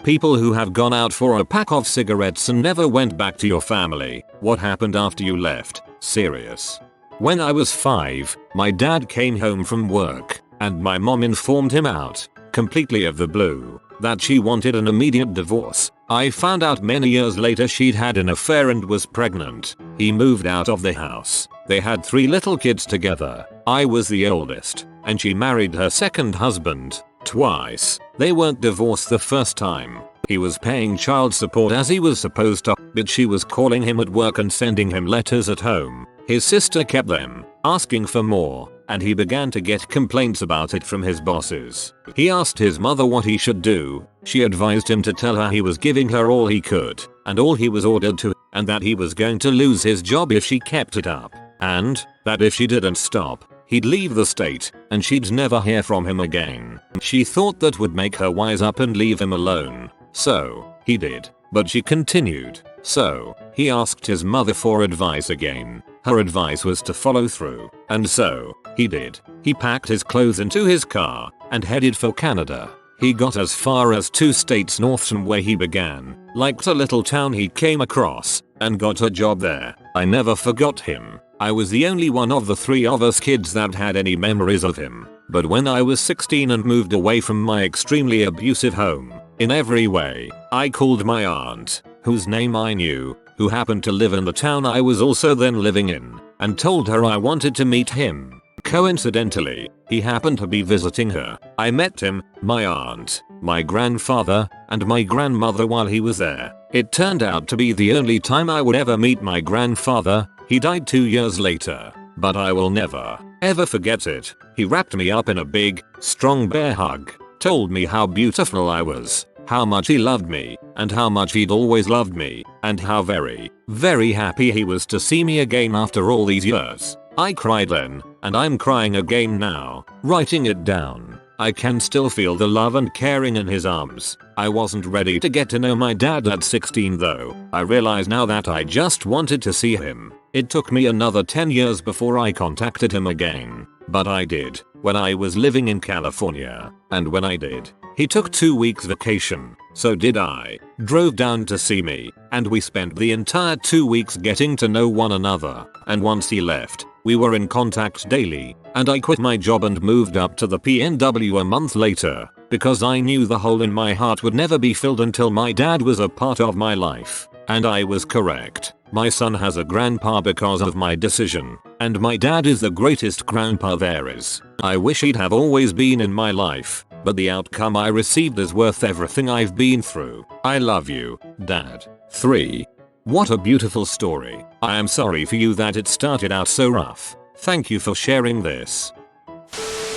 People who have gone out for a pack of cigarettes and never went back to your family. What happened after you left? Serious. When I was 5, my dad came home from work, and my mom informed him out, completely of the blue, that she wanted an immediate divorce. I found out many years later she'd had an affair and was pregnant. He moved out of the house. They had 3 little kids together. I was the oldest, and she married her second husband twice. They weren't divorced the first time. He was paying child support as he was supposed to, but she was calling him at work and sending him letters at home. His sister kept them, asking for more, and he began to get complaints about it from his bosses. He asked his mother what he should do. She advised him to tell her he was giving her all he could, and all he was ordered to, and that he was going to lose his job if she kept it up, and that if she didn't stop, he'd leave the state, and she'd never hear from him again. She thought that would make her wise up and leave him alone. So, he did. But she continued. So, he asked his mother for advice again. Her advice was to follow through. And so, he did. He packed his clothes into his car and headed for Canada. He got as far as 2 states north from where he began, liked a little town he came across, and got a job there. I never forgot him. I was the only one of the 3 of us kids that had any memories of him. But when I was 16 and moved away from my extremely abusive home, in every way, I called my aunt, whose name I knew, who happened to live in the town I was also then living in, and told her I wanted to meet him. Coincidentally, he happened to be visiting her. I met him, my aunt, my grandfather, and my grandmother while he was there. It turned out to be the only time I would ever meet my grandfather. He died 2 years later, but I will never, ever forget it. He wrapped me up in a big, strong bear hug, told me how beautiful I was, how much he loved me, and how much he'd always loved me, and how very, very happy he was to see me again after all these years. I cried then, and I'm crying again now, writing it down. I can still feel the love and caring in his arms. I wasn't ready to get to know my dad at 16 though. I realize now that I just wanted to see him. It took me another 10 years before I contacted him again. But I did, when I was living in California. And when I did, he took 2 weeks vacation. So did I. Drove down to see me, and we spent the entire 2 weeks getting to know one another. And once he left, we were in contact daily, and I quit my job and moved up to the PNW a month later, because I knew the hole in my heart would never be filled until my dad was a part of my life. And I was correct. My son has a grandpa because of my decision, and my dad is the greatest grandpa there is. I wish he'd have always been in my life, but the outcome I received is worth everything I've been through. I love you, Dad. 3. What a beautiful story. I am sorry for you that it started out so rough. Thank you for sharing this.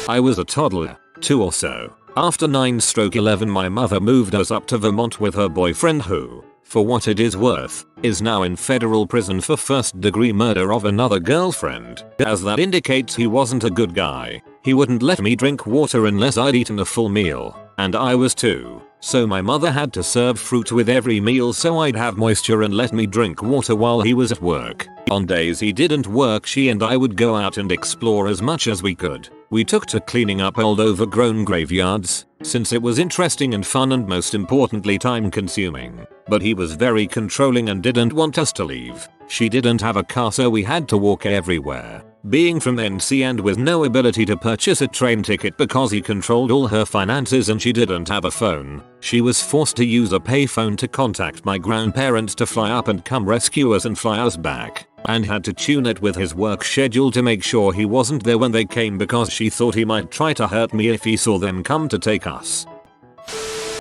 I was a toddler, 2 or so. After 9/11 my mother moved us up to Vermont with her boyfriend who, for what it is worth, is now in federal prison for first-degree murder of another girlfriend. As that indicates he wasn't a good guy. He wouldn't let me drink water unless I'd eaten a full meal, and I was 2. So my mother had to serve fruit with every meal so I'd have moisture and let me drink water while he was at work. On days he didn't work she and I would go out and explore as much as we could. We took to cleaning up old overgrown graveyards, since it was interesting and fun and most importantly time consuming. But he was very controlling and didn't want us to leave. She didn't have a car so we had to walk everywhere. Being from NC and with no ability to purchase a train ticket because he controlled all her finances and she didn't have a phone, she was forced to use a payphone to contact my grandparents to fly up and come rescue us and fly us back, and had to tune it with his work schedule to make sure he wasn't there when they came because she thought he might try to hurt me if he saw them come to take us.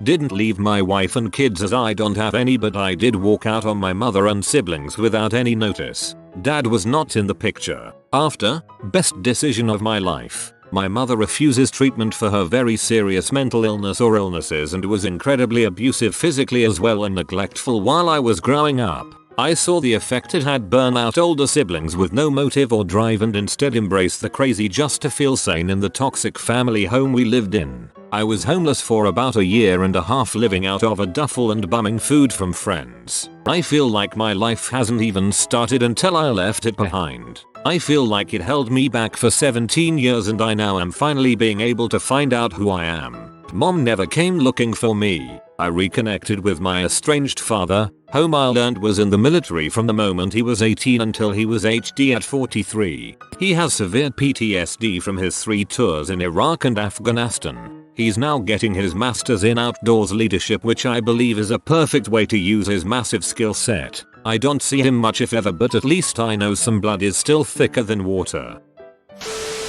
Didn't leave my wife and kids as I don't have any, but I did walk out on my mother and siblings without any notice. Dad was not in the picture. After, best decision of my life. My mother refuses treatment for her very serious mental illness or illnesses and was incredibly abusive physically as well and neglectful while I was growing up. I saw the effect it had: burn out older siblings with no motive or drive and instead embrace the crazy just to feel sane in the toxic family home we lived in. I was homeless for about a year and a half, living out of a duffel and bumming food from friends. I feel like my life hasn't even started until I left it behind. I feel like it held me back for 17 years and I now am finally being able to find out who I am. Mom never came looking for me. I reconnected with my estranged father, whom I learned was in the military from the moment he was 18 until he was HD at 43. He has severe PTSD from his 3 tours in Iraq and Afghanistan. He's now getting his master's in outdoors leadership, which I believe is a perfect way to use his massive skill set. I don't see him much if ever, but at least I know some blood is still thicker than water.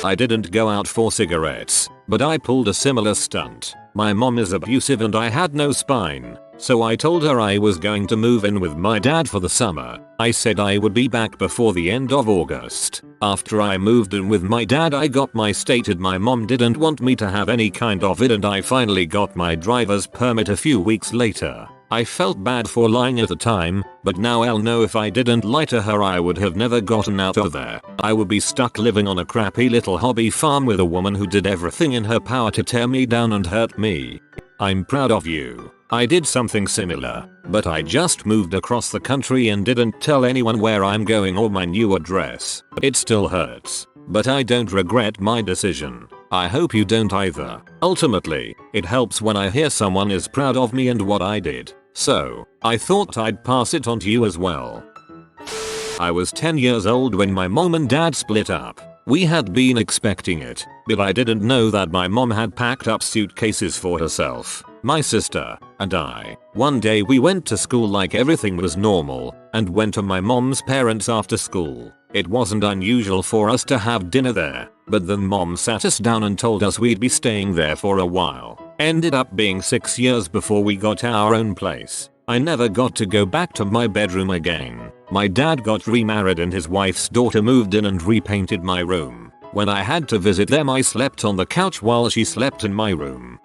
I didn't go out for cigarettes, but I pulled a similar stunt. My mom is abusive and I had no spine, so I told her I was going to move in with my dad for the summer. I said I would be back before the end of August. After I moved in with my dad, I got my stated my mom didn't want me to have any kind of it, and I finally got my driver's permit a few weeks later. I felt bad for lying at the time, but now I'll know if I didn't lie to her I would have never gotten out of there. I would be stuck living on a crappy little hobby farm with a woman who did everything in her power to tear me down and hurt me. I'm proud of you. I did something similar, but I just moved across the country and didn't tell anyone where I'm going or my new address. It still hurts, but I don't regret my decision. I hope you don't either. Ultimately, it helps when I hear someone is proud of me and what I did. So, I thought I'd pass it on to you as well. I was 10 years old when my mom and dad split up. We had been expecting it, but I didn't know that my mom had packed up suitcases for herself, my sister, and I. One day we went to school like everything was normal, and went to my mom's parents after school. It wasn't unusual for us to have dinner there, but then mom sat us down and told us we'd be staying there for a while. Ended up being 6 years before we got our own place. I never got to go back to my bedroom again. My dad got remarried and his wife's daughter moved in and repainted my room. When I had to visit them, I slept on the couch while she slept in my room.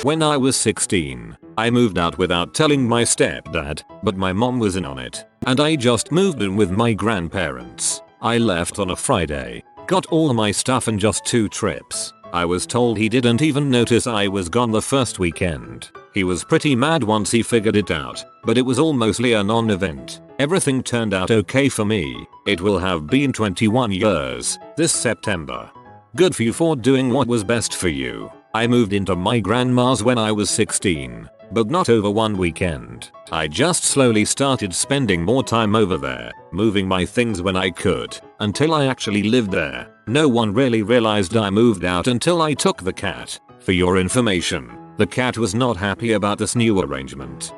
When I was 16, I moved out without telling my stepdad, but my mom was in on it, and I just moved in with my grandparents. I left on a Friday, got all my stuff in just 2 trips. I was told he didn't even notice I was gone the first weekend. He was pretty mad once he figured it out, but it was all mostly a non-event. Everything turned out okay for me. It will have been 21 years this September. Good for you for doing what was best for you. I moved into my grandma's when I was 16, but not over one weekend. I just slowly started spending more time over there, moving my things when I could, until I actually lived there. No one really realized I moved out until I took the cat. For your information, the cat was not happy about this new arrangement.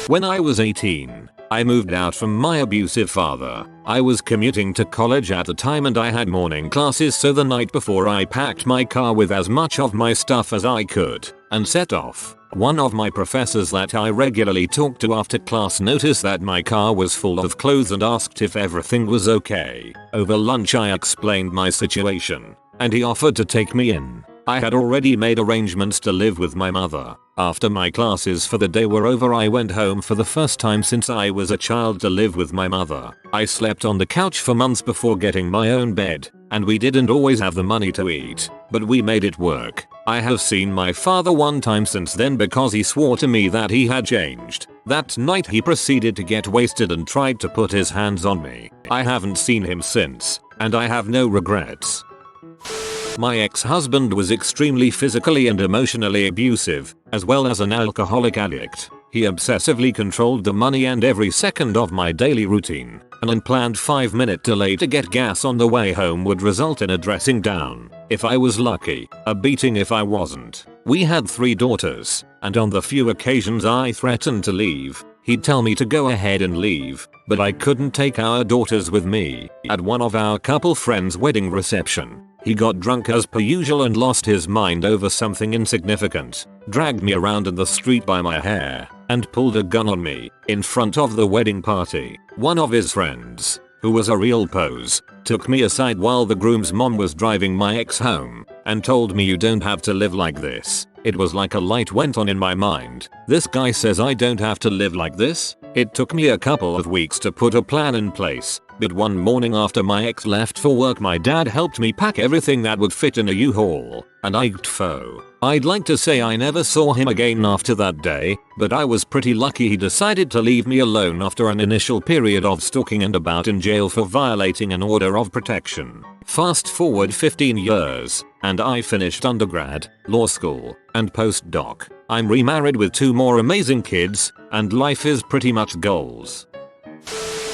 When I was 18, I moved out from my abusive father. I was commuting to college at the time and I had morning classes, so the night before I packed my car with as much of my stuff as I could and set off. One of my professors that I regularly talked to after class noticed that my car was full of clothes and asked if everything was okay. Over lunch I explained my situation, and he offered to take me in. I had already made arrangements to live with my mother. After my classes for the day were over, I went home for the first time since I was a child to live with my mother. I slept on the couch for months before getting my own bed, and we didn't always have the money to eat, but we made it work. I have seen my father one time since then because he swore to me that he had changed. That night he proceeded to get wasted and tried to put his hands on me. I haven't seen him since, and I have no regrets. My ex-husband was extremely physically and emotionally abusive, as well as an alcoholic addict. He obsessively controlled the money and every second of my daily routine. An unplanned 5-minute delay to get gas on the way home would result in a dressing down, if I was lucky, a beating if I wasn't. We had 3 daughters, and on the few occasions I threatened to leave, he'd tell me to go ahead and leave, but I couldn't take our daughters with me. At one of our couple friends' wedding reception, he got drunk as per usual and lost his mind over something insignificant, dragged me around in the street by my hair, and pulled a gun on me in front of the wedding party. One of his friends, who was a real pose, took me aside while the groom's mom was driving my ex home and told me, "You don't have to live like this." It was like a light went on in my mind. This guy says I don't have to live like this? It took me a couple of weeks to put a plan in place, but one morning after my ex left for work, my dad helped me pack everything that would fit in a U-Haul, and I'd like to say I never saw him again after that day, but I was pretty lucky he decided to leave me alone after an initial period of stalking and about in jail for violating an order of protection. Fast forward 15 years, and I finished undergrad, law school, and postdoc. I'm remarried with 2 more amazing kids, and life is pretty much goals.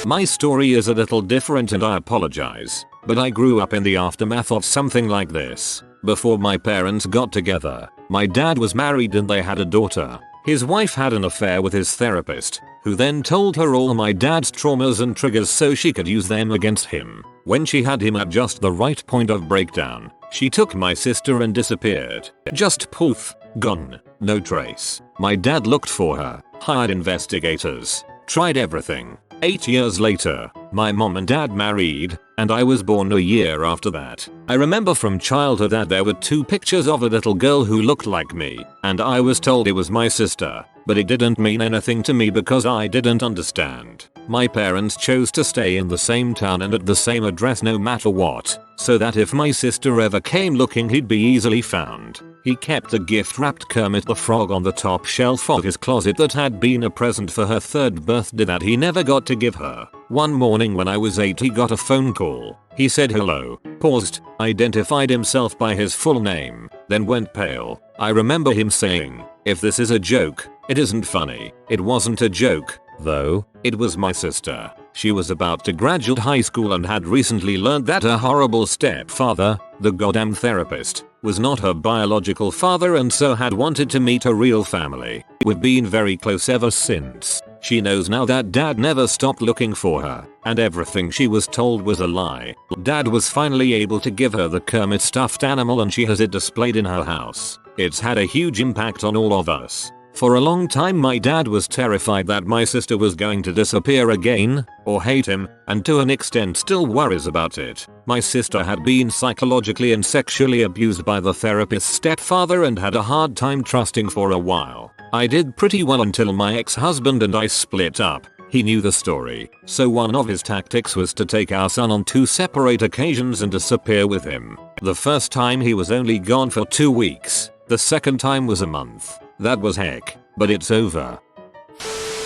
My story is a little different and I apologize, but I grew up in the aftermath of something like this. Before my parents got together, my dad was married and they had a daughter. His wife had an affair with his therapist, who then told her all my dad's traumas and triggers so she could use them against him. When she had him at just the right point of breakdown, she took my sister and disappeared. Just poof, gone, no trace. My dad looked for her, hired investigators, tried everything. 8 years later, my mom and dad married, and I was born a year after that. I remember from childhood that there were 2 pictures of a little girl who looked like me, and I was told it was my sister, but it didn't mean anything to me because I didn't understand. My parents chose to stay in the same town and at the same address no matter what, so that if my sister ever came looking he'd be easily found. He kept a gift-wrapped Kermit the Frog on the top shelf of his closet that had been a present for her 3rd birthday that he never got to give her. One morning when I was 8 he got a phone call. He said hello, paused, identified himself by his full name, then went pale. I remember him saying, "If this is a joke, it isn't funny." It wasn't a joke, though. It was my sister. She was about to graduate high school and had recently learned that her horrible stepfather, the goddamn therapist, was not her biological father and so had wanted to meet a real family. We've been very close ever since. She knows now that dad never stopped looking for her, and everything she was told was a lie. Dad was finally able to give her the Kermit stuffed animal and she has it displayed in her house. It's had a huge impact on all of us. For a long time my dad was terrified that my sister was going to disappear again, or hate him, and to an extent still worries about it. My sister had been psychologically and sexually abused by the therapist's stepfather and had a hard time trusting for a while. I did pretty well until my ex-husband and I split up. He knew the story, so one of his tactics was to take our son on 2 separate occasions and disappear with him. The first time he was only gone for 2 weeks, the second time was a month. That was heck, but it's over.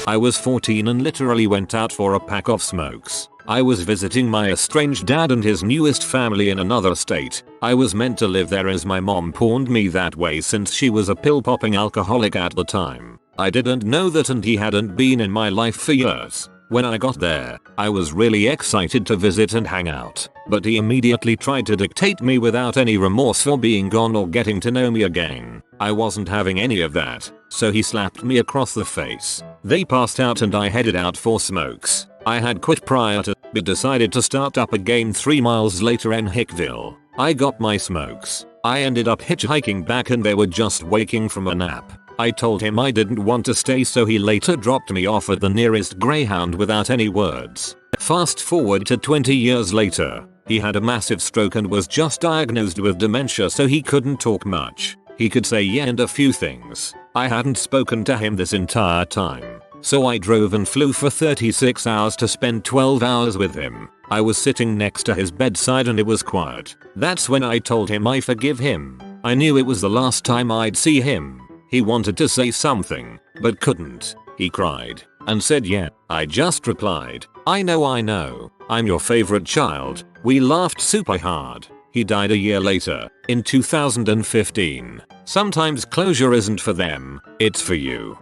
I was 14 and literally went out for a pack of smokes. I was visiting my estranged dad and his newest family in another state. I was meant to live there as my mom pawned me that way since she was a pill-popping alcoholic at the time. I didn't know that and he hadn't been in my life for years. When I got there, I was really excited to visit and hang out, but he immediately tried to dictate me without any remorse for being gone or getting to know me again. I wasn't having any of that, so he slapped me across the face. They passed out and I headed out for smokes. I had quit prior to, but decided to start up again 3 miles later in Hickville. I got my smokes. I ended up hitchhiking back and they were just waking from a nap. I told him I didn't want to stay so he later dropped me off at the nearest Greyhound without any words. Fast forward to 20 years later, he had a massive stroke and was just diagnosed with dementia so he couldn't talk much. He could say yeah and a few things. I hadn't spoken to him this entire time, so I drove and flew for 36 hours to spend 12 hours with him. I was sitting next to his bedside and it was quiet. That's when I told him I forgive him. I knew it was the last time I'd see him. He wanted to say something, but couldn't. He cried and said yeah. I just replied, I know, I'm your favorite child. We laughed super hard. He died a year later, in 2015. Sometimes closure isn't for them, it's for you.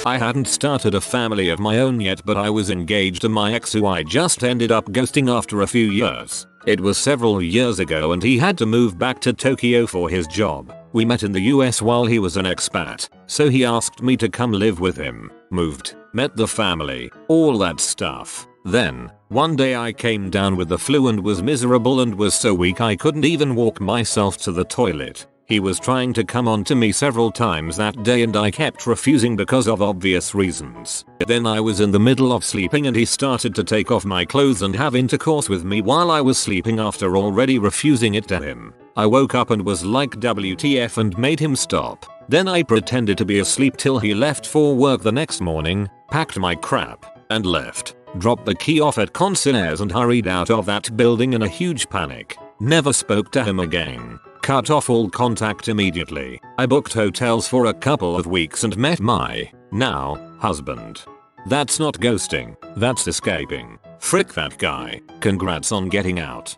I hadn't started a family of my own yet, but I was engaged to my ex who I just ended up ghosting after a few years. It was several years ago and he had to move back to Tokyo for his job. We met in the US while he was an expat, so he asked me to come live with him. Moved, met the family, all that stuff. Then, one day I came down with the flu and was miserable and was so weak I couldn't even walk myself to the toilet. He was trying to come on to me several times that day and I kept refusing because of obvious reasons. Then I was in the middle of sleeping and he started to take off my clothes and have intercourse with me while I was sleeping after already refusing it to him. I woke up and was like WTF and made him stop. Then I pretended to be asleep till he left for work the next morning, packed my crap, and left. Dropped the key off at concierge and hurried out of that building in a huge panic. Never spoke to him again. Cut off all contact immediately. I booked hotels for a couple of weeks and met my, now, husband. That's not ghosting, that's escaping. Frick that guy. Congrats on getting out.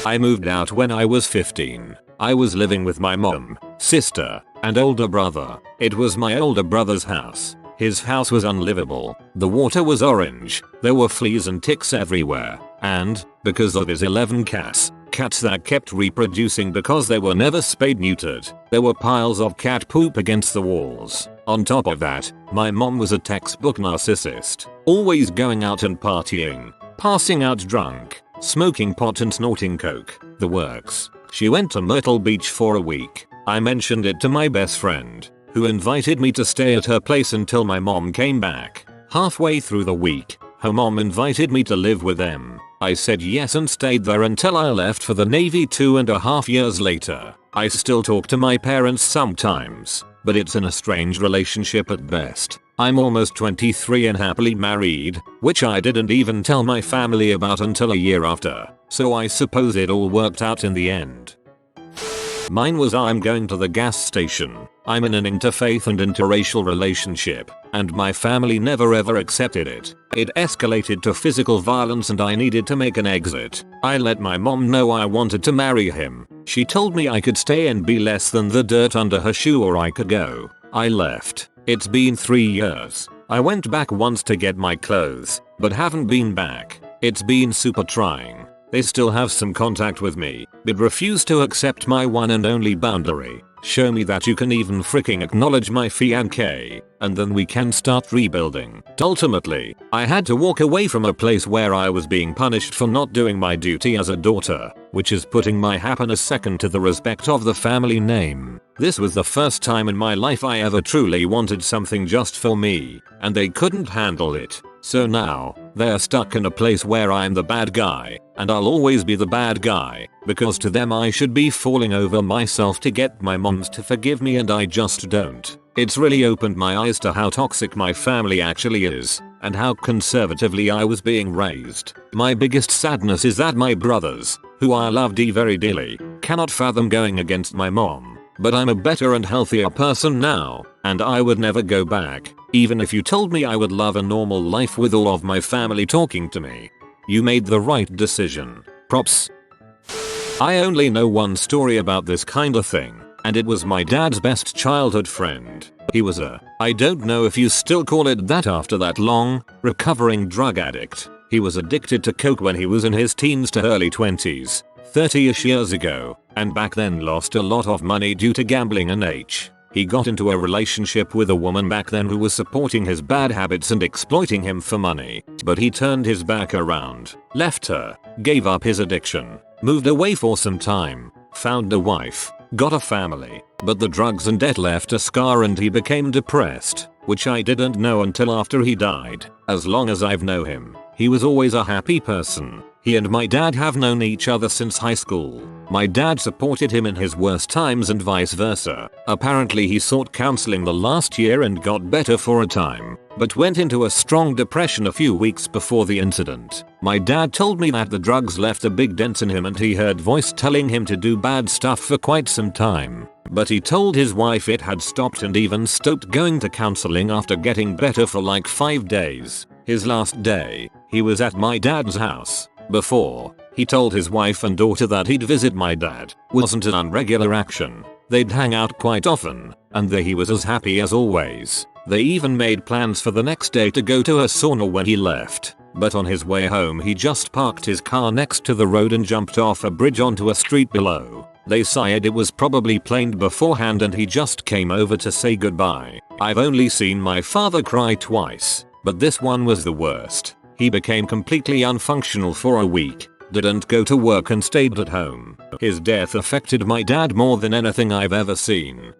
I moved out when I was 15. I was living with my mom, sister, And older brother. It was my older brother's house. His house was unlivable. The water was orange. There were fleas and ticks everywhere. And, because of his 11 cats that kept reproducing because they were never spayed neutered, there were piles of cat poop against the walls. On top of that, my mom was a textbook narcissist. Always going out and partying. Passing out drunk. Smoking pot and snorting coke. The works. She went to Myrtle Beach for a week. I mentioned it to my best friend, who invited me to stay at her place until my mom came back. Halfway through the week, her mom invited me to live with them. I said yes and stayed there until I left for the Navy 2.5 years later. I still talk to my parents sometimes, but it's in a strange relationship at best. I'm almost 23 and happily married, which I didn't even tell my family about until a year after, so I suppose it all worked out in the end. Mine was I'm going to the gas station. I'm in an interfaith and interracial relationship, and my family never ever accepted it. It escalated to physical violence and I needed to make an exit. I let my mom know I wanted to marry him. She told me I could stay and be less than the dirt under her shoe or I could go. I left. It's been 3 years. I went back once to get my clothes, but haven't been back. It's been super trying. They still have some contact with me, but refuse to accept my one and only boundary. Show me that you can even freaking acknowledge my fiancé, and then we can start rebuilding. Ultimately, I had to walk away from a place where I was being punished for not doing my duty as a daughter, which is putting my happiness second to the respect of the family name. This was the first time in my life I ever truly wanted something just for me, and they couldn't handle it. So now, they're stuck in a place where I'm the bad guy, and I'll always be the bad guy, because to them I should be falling over myself to get my moms to forgive me and I just don't. It's really opened my eyes to how toxic my family actually is, and how conservatively I was being raised. My biggest sadness is that my brothers, who I love very dearly, cannot fathom going against my mom. But I'm a better and healthier person now, and I would never go back, even if you told me I would love a normal life with all of my family talking to me. You made the right decision. Props. I only know one story about this kind of thing, and it was my dad's best childhood friend. He was I don't know if you still call it that after that long, recovering drug addict. He was addicted to coke when he was in his teens to early 20s, 30ish years ago, and back then lost a lot of money due to gambling and He got into a relationship with a woman back then who was supporting his bad habits and exploiting him for money, but he turned his back around, left her, gave up his addiction, moved away for some time, found a wife, got a family, but the drugs and debt left a scar and he became depressed, which I didn't know until after he died. As long as I've known him, he was always a happy person. He and my dad have known each other since high school. My dad supported him in his worst times and vice versa. Apparently he sought counseling the last year and got better for a time, but went into a strong depression a few weeks before the incident. My dad told me that the drugs left a big dent in him and he heard voice telling him to do bad stuff for quite some time. But he told his wife it had stopped and even stopped going to counseling after getting better for like 5 days. His last day, he was at my dad's house. Before, he told his wife and daughter that he'd visit my dad. Wasn't an unregular action. They'd hang out quite often, and there he was as happy as always. They even made plans for the next day to go to a sauna when he left. But on his way home he just parked his car next to the road and jumped off a bridge onto a street below. They said it was probably planned beforehand and he just came over to say goodbye. I've only seen my father cry twice, but this one was the worst. He became completely unfunctional for a week, didn't go to work and stayed at home. His death affected my dad more than anything I've ever seen.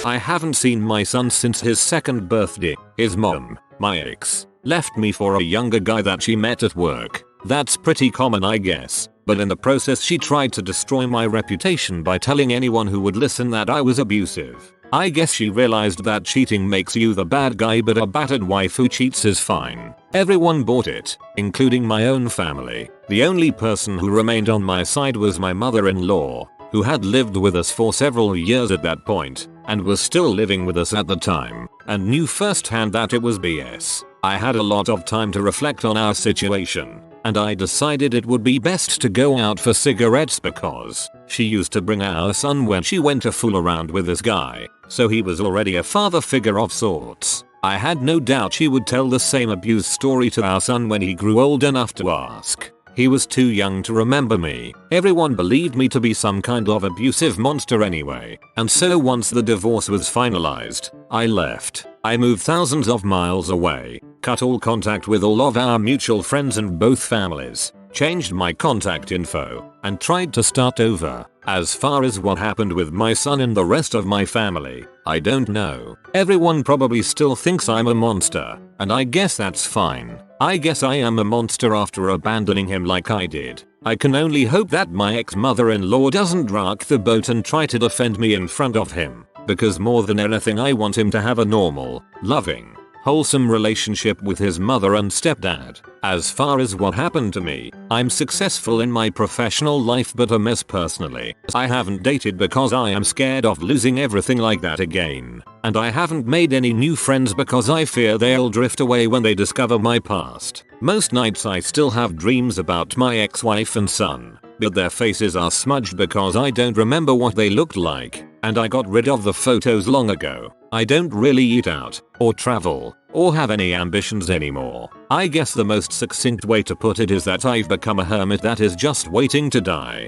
I haven't seen my son since his 2nd birthday. His mom, my ex, left me for a younger guy that she met at work. That's pretty common I guess, but in the process she tried to destroy my reputation by telling anyone who would listen that I was abusive. I guess she realized that cheating makes you the bad guy but a battered wife who cheats is fine. Everyone bought it, including my own family. The only person who remained on my side was my mother-in-law, who had lived with us for several years at that point, and was still living with us at the time, and knew firsthand that it was BS. I had a lot of time to reflect on our situation, and I decided it would be best to go out for cigarettes because She used to bring our son when she went to fool around with this guy, so he was already a father figure of sorts. I had no doubt she would tell the same abuse story to our son when he grew old enough to ask. He was too young to remember me. Everyone believed me to be some kind of abusive monster anyway. And so once the divorce was finalized, I left. I moved thousands of miles away, cut all contact with all of our mutual friends and both families, changed my contact info, and tried to start over. As far as what happened with my son and the rest of my family, I don't know. Everyone probably still thinks I'm a monster, and I guess that's fine. I guess I am a monster after abandoning him like I did. I can only hope that my ex-mother-in-law doesn't rock the boat and try to defend me in front of him, because more than anything I want him to have a normal, loving, wholesome relationship with his mother and stepdad. As far as what happened to me, I'm successful in my professional life but a mess personally. I haven't dated because I am scared of losing everything like that again. And I haven't made any new friends because I fear they'll drift away when they discover my past. Most nights I still have dreams about my ex-wife and son, but their faces are smudged because I don't remember what they looked like, and I got rid of the photos long ago. I don't really eat out, or travel, or have any ambitions anymore. I guess the most succinct way to put it is that I've become a hermit that is just waiting to die.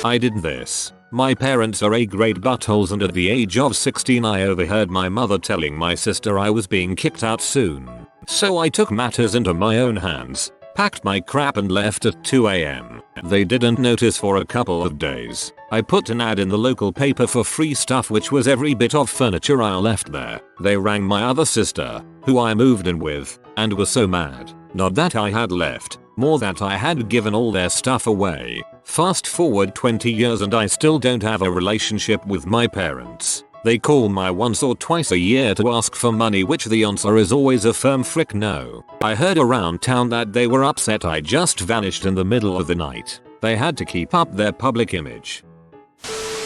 I did this. My parents are A-grade buttholes, and at the age of 16 I overheard my mother telling my sister I was being kicked out soon. So I took matters into my own hands, packed my crap and left at 2 AM. They didn't notice for a couple of days. I put an ad in the local paper for free stuff, which was every bit of furniture I left there. They rang my other sister, who I moved in with, and were so mad. Not that I had left, more that I had given all their stuff away. Fast forward 20 years and I still don't have a relationship with my parents. They call me once or twice a year to ask for money, which the answer is always a firm frick no. I heard around town that they were upset I just vanished in the middle of the night. They had to keep up their public image.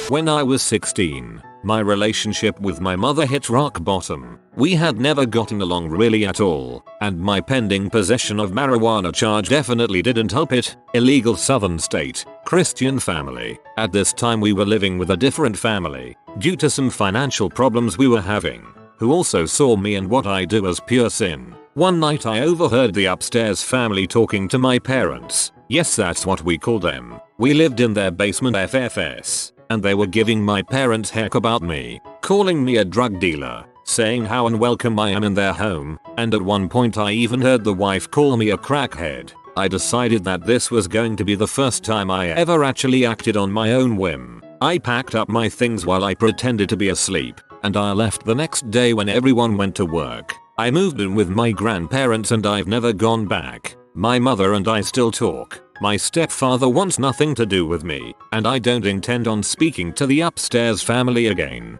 When I was 16, my relationship with my mother hit rock bottom. We had never gotten along really at all, and my pending possession of marijuana charge definitely didn't help it. Illegal southern state, Christian family. At this time we were living with a different family, due to some financial problems we were having, who also saw me and what I do as pure sin. One night I overheard the upstairs family talking to my parents. Yes, that's what we call them. We lived in their basement FFS. And they were giving my parents heck about me, calling me a drug dealer, saying how unwelcome I am in their home, and at one point I even heard the wife call me a crackhead. I decided that this was going to be the first time I ever actually acted on my own whim. I packed up my things while I pretended to be asleep, and I left the next day when everyone went to work. I moved in with my grandparents and I've never gone back. My mother and I still talk. My stepfather wants nothing to do with me, and I don't intend on speaking to the upstairs family again.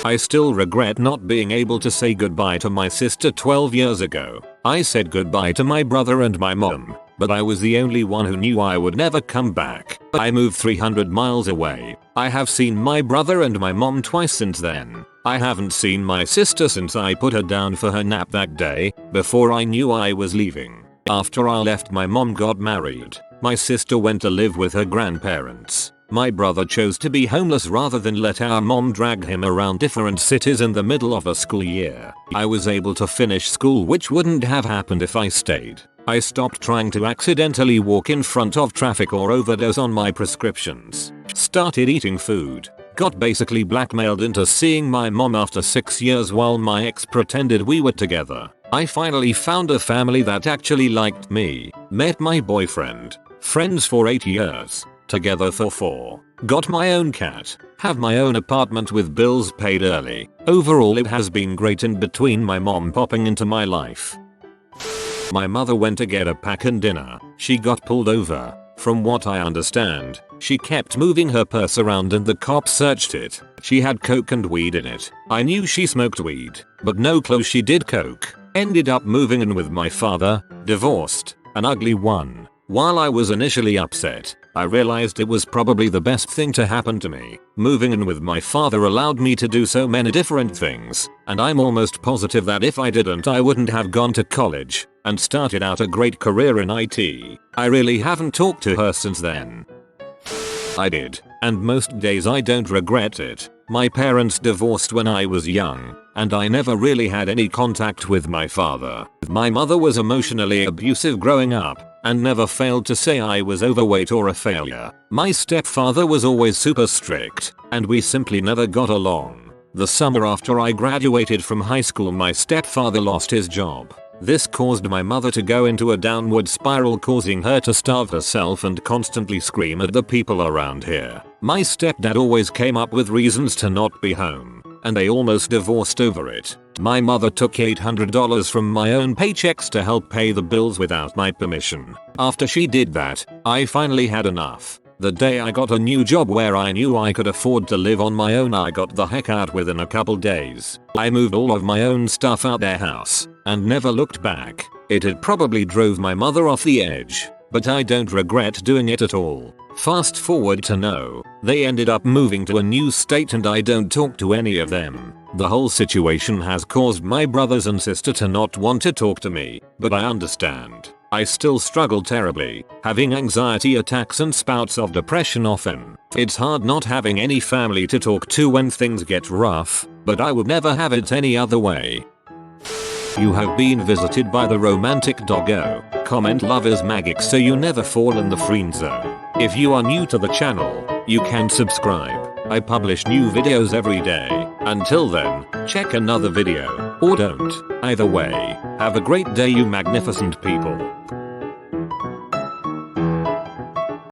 I still regret not being able to say goodbye to my sister 12 years ago. I said goodbye to my brother and my mom, but I was the only one who knew I would never come back. I moved 300 miles away. I have seen my brother and my mom twice since then. I haven't seen my sister since I put her down for her nap that day, before I knew I was leaving. After I left, my mom got married. My sister went to live with her grandparents. My brother chose to be homeless rather than let our mom drag him around different cities in the middle of a school year. I was able to finish school, which wouldn't have happened if I stayed. I stopped trying to accidentally walk in front of traffic or overdose on my prescriptions. Started eating food. Got basically blackmailed into seeing my mom after 6 years while my ex pretended we were together. I finally found a family that actually liked me. Met my boyfriend. Friends for 8 years. Together for 4. Got my own cat. Have my own apartment with bills paid early. Overall it has been great in between my mom popping into my life. My mother went to get a pack and dinner. She got pulled over. From what I understand, she kept moving her purse around and the cops searched it. She had coke and weed in it. I knew she smoked weed, but no clue she did coke. Ended up moving in with my father, divorced, an ugly one. While I was initially upset, I realized it was probably the best thing to happen to me. Moving in with my father allowed me to do so many different things, and I'm almost positive that if I didn't I wouldn't have gone to college and started out a great career in IT. I really haven't talked to her since then. I did, and most days I don't regret it. My parents divorced when I was young, and I never really had any contact with my father. My mother was emotionally abusive growing up, and never failed to say I was overweight or a failure. My stepfather was always super strict, and we simply never got along. The summer after I graduated from high school, my stepfather lost his job. This caused my mother to go into a downward spiral, causing her to starve herself and constantly scream at the people around here. My stepdad always came up with reasons to not be home, and they almost divorced over it. My mother took $800 from my own paychecks to help pay the bills without my permission. After she did that, I finally had enough. The day I got a new job where I knew I could afford to live on my own, I got the heck out within a couple days. I moved all of my own stuff out their house and never looked back. It had probably drove my mother off the edge, but I don't regret doing it at all. Fast forward to now, they ended up moving to a new state and I don't talk to any of them. The whole situation has caused my brothers and sister to not want to talk to me, but I understand. I still struggle terribly, having anxiety attacks and spouts of depression often. It's hard not having any family to talk to when things get rough, but I would never have it any other way. You have been visited by the romantic doggo. Comment love is magic so you never fall in the friend zone. If you are new to the channel, you can subscribe. I publish new videos every day. Until then, check another video, or don't. Either way, have a great day you magnificent people.